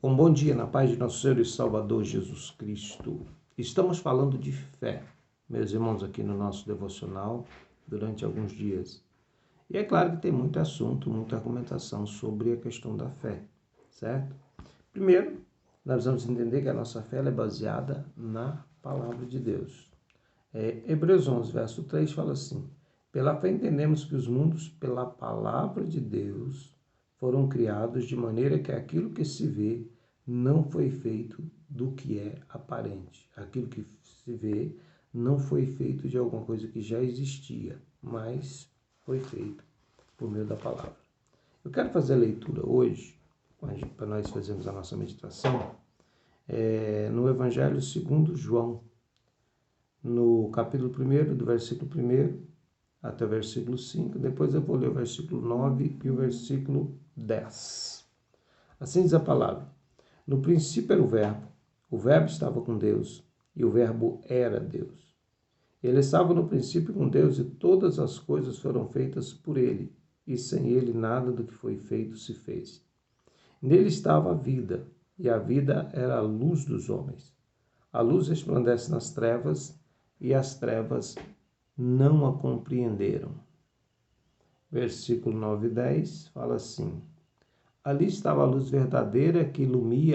Um bom dia na paz de nosso Senhor e Salvador Jesus Cristo. Estamos falando de fé, meus irmãos, aqui no nosso devocional durante alguns dias. E é claro que tem muito assunto, muita argumentação sobre a questão da fé, certo? Primeiro, nós vamos entender que a nossa fé é baseada na palavra de Deus. Hebreus 11, verso 3 fala assim: pela fé entendemos que os mundos, pela palavra de Deus, foram criados de maneira que aquilo que se vê não foi feito do que é aparente. Aquilo que se vê não foi feito de alguma coisa que já existia, mas foi feito por meio da palavra. Eu quero fazer a leitura hoje, para nós fazermos a nossa meditação, no Evangelho segundo João, no capítulo 1, do versículo 1 até o versículo 5, depois eu vou ler o versículo 9 e o versículo 10. Assim diz a palavra: no princípio era o verbo estava com Deus, e o verbo era Deus. Ele estava no princípio com Deus, e todas as coisas foram feitas por ele, e sem ele nada do que foi feito se fez. Nele estava a vida, e a vida era a luz dos homens. A luz resplandece nas trevas, e as trevas não a compreenderam. Versículo 9 e 10 fala assim: ali estava a luz verdadeira que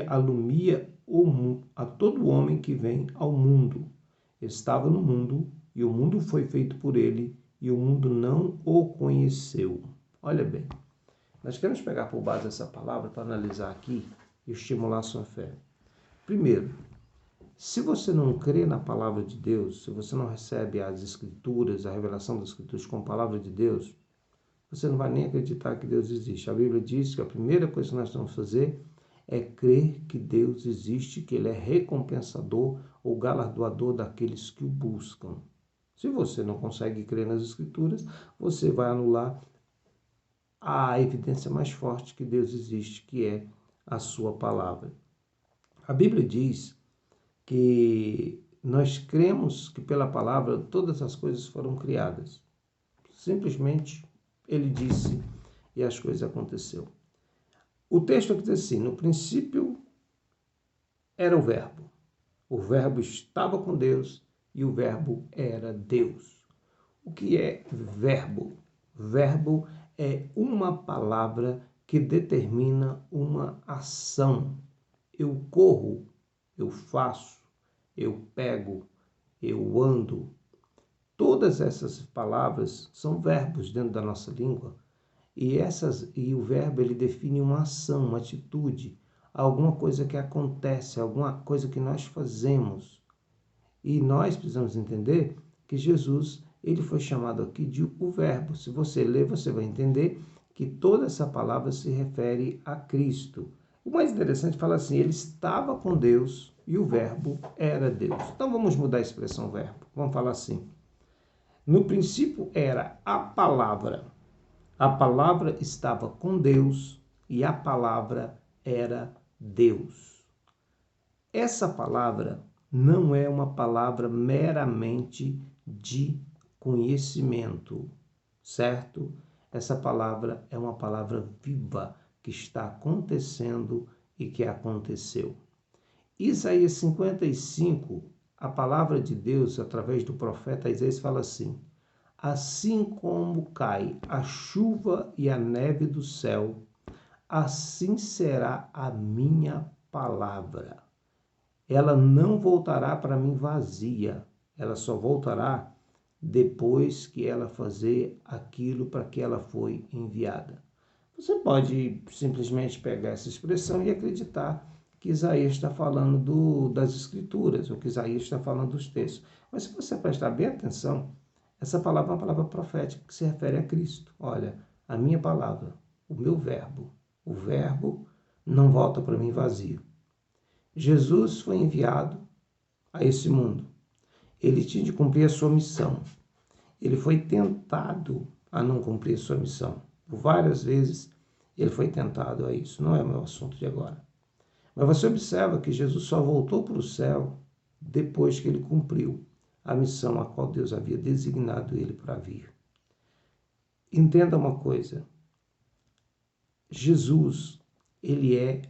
alumia a todo homem que vem ao mundo. Estava no mundo, e o mundo foi feito por ele, e o mundo não o conheceu. Olha bem, nós queremos pegar por base essa palavra para analisar aqui e estimular a sua fé. Primeiro, se você não crê na palavra de Deus, se você não recebe as escrituras, a revelação das escrituras com a palavra de Deus, você não vai nem acreditar que Deus existe. A Bíblia diz que a primeira coisa que nós vamos fazer é crer que Deus existe, que Ele é recompensador ou galardoador daqueles que o buscam. Se você não consegue crer nas Escrituras, você vai anular a evidência mais forte que Deus existe, que é a sua palavra. A Bíblia diz que nós cremos que pela palavra todas as coisas foram criadas. Simplesmente ele disse e as coisas aconteceram. O texto aqui diz assim: no princípio era o verbo estava com Deus e o verbo era Deus. O que é verbo? Verbo é uma palavra que determina uma ação. Eu corro, eu faço, eu pego, eu ando. Todas essas palavras são verbos dentro da nossa língua. E o verbo ele define uma ação, uma atitude, alguma coisa que acontece, alguma coisa que nós fazemos. E nós precisamos entender que Jesus ele foi chamado aqui de o verbo. Se você ler, você vai entender que toda essa palavra se refere a Cristo. O mais interessante fala assim: ele estava com Deus e o verbo era Deus. Então vamos mudar a expressão verbo. Vamos falar assim: no princípio era a palavra. A palavra estava com Deus e a palavra era Deus. Essa palavra não é uma palavra meramente de conhecimento, certo? Essa palavra é uma palavra viva que está acontecendo e que aconteceu. Isaías 55, a palavra de Deus, através do profeta Isaías, fala assim: assim como cai a chuva e a neve do céu, assim será a minha palavra. Ela não voltará para mim vazia, ela só voltará depois que ela fazer aquilo para que ela foi enviada. Você pode simplesmente pegar essa expressão e acreditar que Isaías está falando das Escrituras, ou que Isaías está falando dos textos. Mas se você prestar bem atenção, essa palavra é uma palavra profética que se refere a Cristo. Olha, a minha palavra, o meu verbo, o verbo não volta para mim vazio. Jesus foi enviado a esse mundo. Ele tinha de cumprir a sua missão. Ele foi tentado a não cumprir a sua missão. Por várias vezes ele foi tentado a isso. Não é o meu assunto de agora. Mas você observa que Jesus só voltou para o céu depois que ele cumpriu a missão a qual Deus havia designado ele para vir. Entenda uma coisa: Jesus, ele é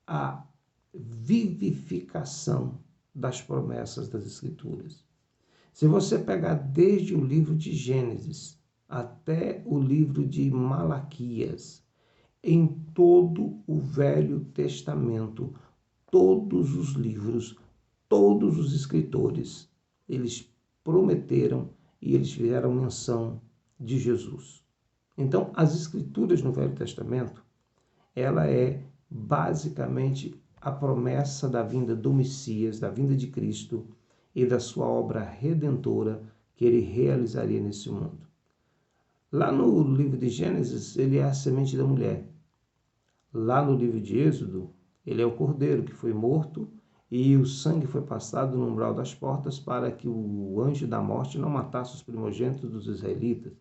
a vivificação das promessas das Escrituras. Se você pegar desde o livro de Gênesis até o livro de Malaquias, em todo o Velho Testamento, todos os livros, todos os escritores, eles prometeram e eles fizeram menção de Jesus. Então, as Escrituras no Velho Testamento, ela é basicamente a promessa da vinda do Messias, da vinda de Cristo e da sua obra redentora que ele realizaria nesse mundo. Lá no livro de Gênesis, ele é a semente da mulher. Lá no livro de Êxodo, ele é o cordeiro que foi morto e o sangue foi passado no umbral das portas para que o anjo da morte não matasse os primogênitos dos israelitas.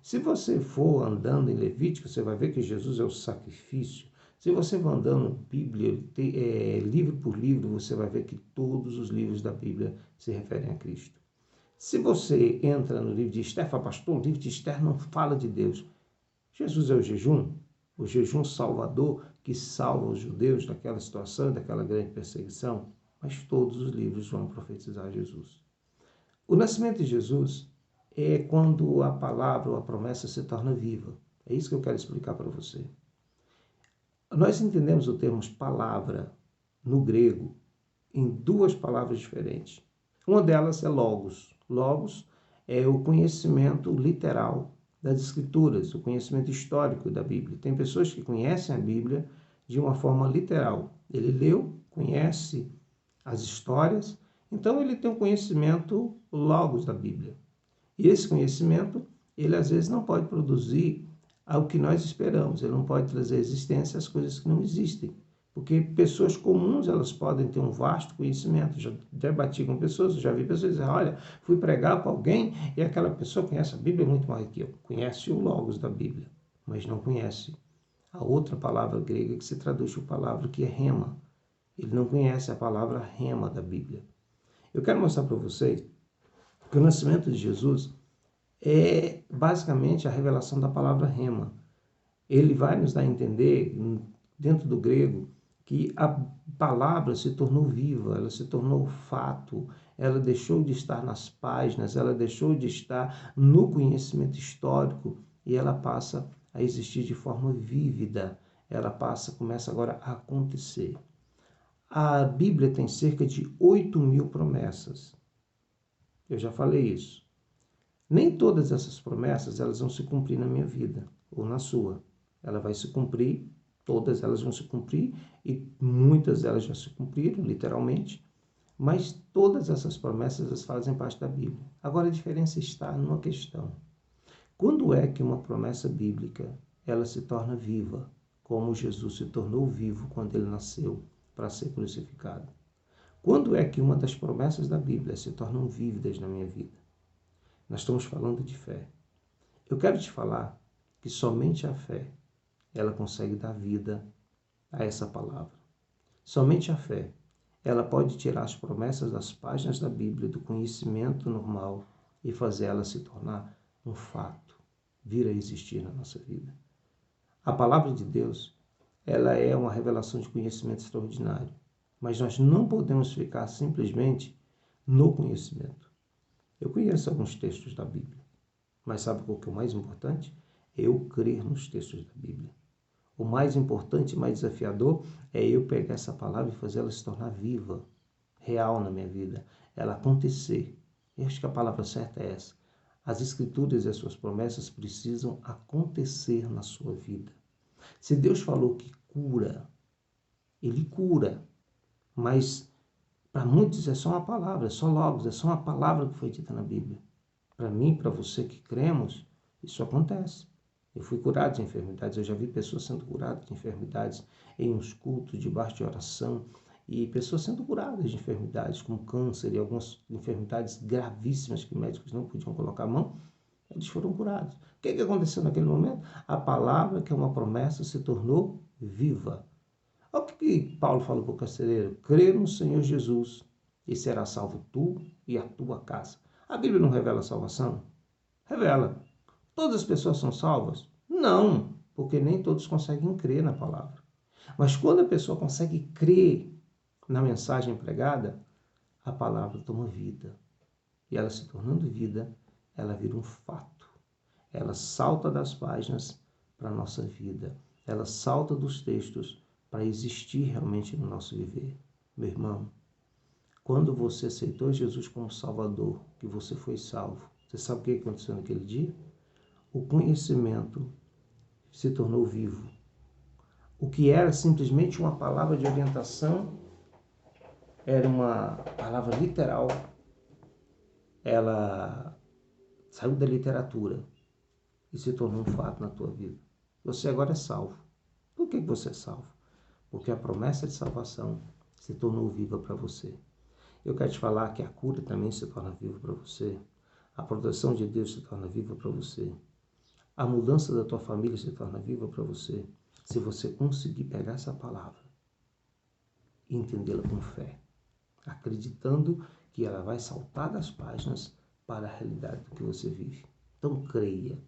Se você for andando em Levítico, você vai ver que Jesus é o sacrifício. Se você for andando Bíblia, livro por livro, você vai ver que todos os livros da Bíblia se referem a Cristo. Se você entra no livro de Esther, fala, pastor, o livro de Esther não fala de Deus. Jesus é o jejum salvador que salva os judeus daquela situação, daquela grande perseguição, mas todos os livros vão profetizar Jesus. O nascimento de Jesus é quando a palavra ou a promessa se torna viva. É isso que eu quero explicar para você. Nós entendemos o termo palavra no grego em duas palavras diferentes. Uma delas é logos. Logos é o conhecimento literal das Escrituras, o conhecimento histórico da Bíblia. Tem pessoas que conhecem a Bíblia de uma forma literal. Ele leu, conhece as histórias, então ele tem um conhecimento logos da Bíblia. E esse conhecimento, ele às vezes não pode produzir ao que nós esperamos, ele não pode trazer à existência as coisas que não existem. Porque pessoas comuns, elas podem ter um vasto conhecimento. Já debati com pessoas, já vi pessoas dizer, olha, fui pregar para alguém e aquela pessoa conhece a Bíblia muito mais do que eu. Conhece o logos da Bíblia, mas não conhece a outra palavra grega que se traduz por palavra que é rema. Ele não conhece a palavra rema da Bíblia. Eu quero mostrar para vocês que o nascimento de Jesus é basicamente a revelação da palavra rema. Ele vai nos dar a entender, dentro do grego, que a palavra se tornou viva, ela se tornou fato, ela deixou de estar nas páginas, ela deixou de estar no conhecimento histórico e ela passa a existir de forma vívida, ela começa agora a acontecer. A Bíblia tem cerca de 8.000 promessas. Eu já falei isso. Nem todas essas promessas elas vão se cumprir na minha vida ou na sua. Ela vai se cumprir, todas elas vão se cumprir e muitas delas já se cumpriram, literalmente, mas todas essas promessas elas fazem parte da Bíblia. Agora a diferença está numa questão. Quando é que uma promessa bíblica ela se torna viva, como Jesus se tornou vivo quando ele nasceu para ser crucificado? Quando é que uma das promessas da Bíblia se tornam vívidas na minha vida? Nós estamos falando de fé. Eu quero te falar que somente a fé ela consegue dar vida a essa palavra. Somente a fé ela pode tirar as promessas das páginas da Bíblia, do conhecimento normal e fazer ela se tornar um fato, vir a existir na nossa vida. A palavra de Deus ela é uma revelação de conhecimento extraordinário, mas nós não podemos ficar simplesmente no conhecimento. Eu conheço alguns textos da Bíblia, mas sabe qual que é o mais importante? Eu crer nos textos da Bíblia. O mais importante e mais desafiador é eu pegar essa palavra e fazer ela se tornar viva, real na minha vida, ela acontecer. Eu acho que a palavra certa é essa. As Escrituras e as suas promessas precisam acontecer na sua vida. Se Deus falou que cura, Ele cura, mas para muitos é só uma palavra, é só logos, é só uma palavra que foi dita na Bíblia. Para mim, para você que cremos, isso acontece. Eu fui curado de enfermidades, eu já vi pessoas sendo curadas de enfermidades em uns cultos, debaixo de oração, e pessoas sendo curadas de enfermidades como câncer e algumas enfermidades gravíssimas que médicos não podiam colocar a mão, eles foram curados. O que aconteceu naquele momento? A palavra, que é uma promessa, se tornou viva. Olha o que Paulo falou para o carcereiro: crê no Senhor Jesus e será salvo tu e a tua casa. A Bíblia não revela a salvação? Revela. Todas as pessoas são salvas? Não, porque nem todos conseguem crer na palavra. Mas quando a pessoa consegue crer na mensagem pregada, a palavra toma vida. E ela se tornando vida, ela vira um fato. Ela salta das páginas para a nossa vida. Ela salta dos textos para existir realmente no nosso viver. Meu irmão, quando você aceitou Jesus como Salvador, que você foi salvo, você sabe o que aconteceu naquele dia? O conhecimento se tornou vivo. O que era simplesmente uma palavra de orientação, era uma palavra literal, ela saiu da literatura e se tornou um fato na tua vida. Você agora é salvo. Por que você é salvo? Porque a promessa de salvação se tornou viva para você. Eu quero te falar que a cura também se torna viva para você. A proteção de Deus se torna viva para você. A mudança da tua família se torna viva para você. Se você conseguir pegar essa palavra e entendê-la com fé, acreditando que ela vai saltar das páginas para a realidade do que você vive. Então creia.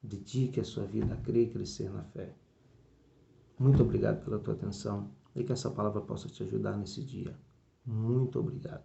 Dedique a sua vida a crer e crescer na fé. Muito obrigado pela tua atenção e que essa palavra possa te ajudar nesse dia. Muito obrigado.